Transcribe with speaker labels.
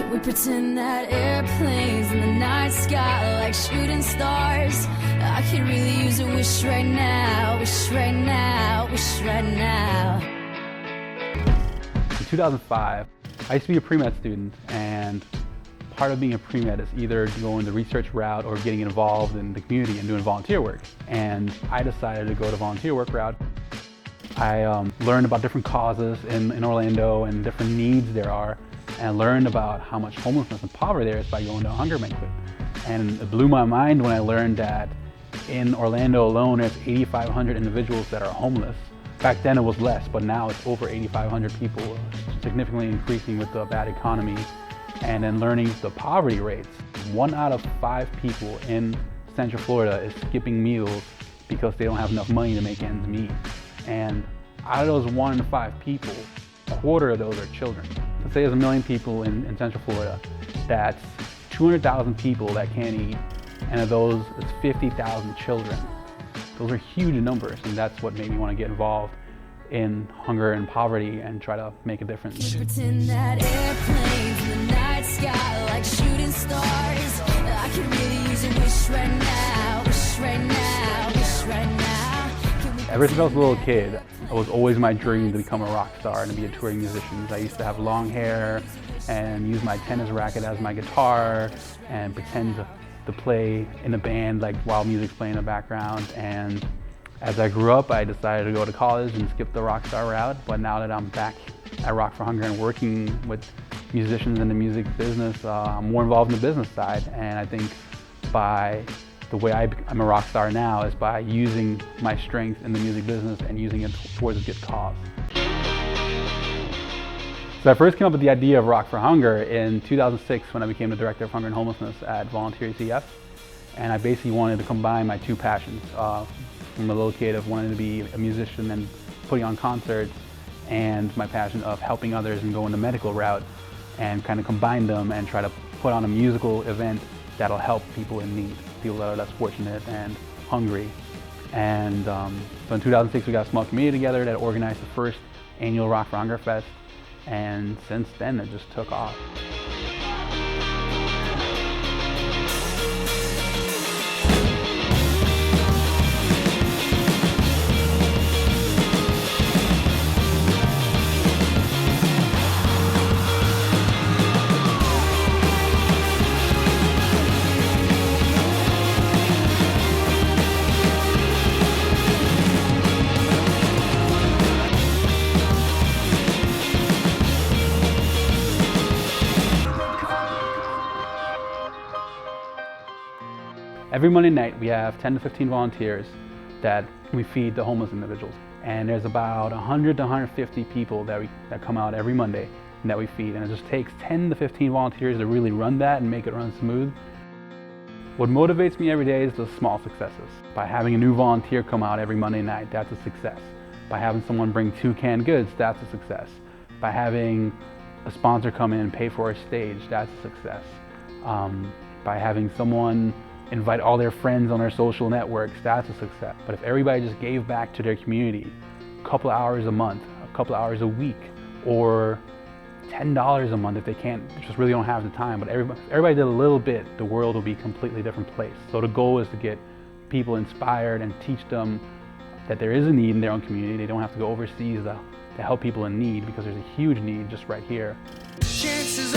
Speaker 1: Can we pretend that airplanes in the night sky like shooting stars? I could really use a wish right now, wish right now, wish right now.
Speaker 2: In 2005, I used to be a pre-med student, and part of being a pre-med is either going the research route or getting involved in the community and doing volunteer work. And I decided to go the volunteer work route. I learned about different causes in Orlando and different needs there are, and learned about how much homelessness and poverty there is by going to a hunger banquet. And it blew my mind when I learned that in Orlando alone, there's 8,500 individuals that are homeless. Back then it was less, but now it's over 8,500 people, significantly increasing with the bad economy. And then learning the poverty rates. 1 out of 5 people in Central Florida is skipping meals because they don't have enough money to make ends meet. And out of those 1 in 5 people, a quarter of those are children. Let's say there's 1 million people in Central Florida. That's 200,000 people that can't eat. And of those, it's 50,000 children. Those are huge numbers, and that's what made me want to get involved in hunger and poverty and try to make a difference.
Speaker 1: Pretend that airplanes in the night sky like shooting stars. I could really use a wish right now, wish right now, wish right now.
Speaker 2: Ever since I was a little kid, it was always my dream to become a rock star and to be a touring musician. I used to have long hair and use my tennis racket as my guitar and pretend to play in a band like while music's playing in the background. And as I grew up, I decided to go to college and skip the rock star route. But now that I'm back at Rock for Hunger and working with musicians in the music business, I'm more involved in the business side. And I think by the way I'm a rock star now is by using my strength in the music business and using it towards a good cause. So I first came up with the idea of Rock for Hunger in 2006 when I became the Director of Hunger and Homelessness at Volunteer ECF. And I basically wanted to combine my two passions. From a little kid of wanting to be a musician and putting on concerts, and my passion of helping others and going the medical route, and kind of combine them and try to put on a musical event that'll help people in need, people that are less fortunate and hungry. And so in 2006 we got a small committee together that organized the first annual Rock for Hunger Fest, and since then it just took off. Every Monday night we have 10 to 15 volunteers that we feed the homeless individuals. And there's about 100 to 150 people that come out every Monday and that we feed. And it just takes 10 to 15 volunteers to really run that and make it run smooth. What motivates me every day is the small successes. By having a new volunteer come out every Monday night, that's a success. By having someone bring 2 canned goods, that's a success. By having a sponsor come in and pay for our stage, that's a success. By having someone invite all their friends on their social networks, that's a success. But if everybody just gave back to their community a couple hours a month, a couple hours a week, or $10 a month if they can't, just really don't have the time, but everybody did a little bit, the world will be a completely different place. So the goal is to get people inspired and teach them that there is a need in their own community. They don't have to go overseas to help people in need, because there's a huge need just right here.
Speaker 3: Chances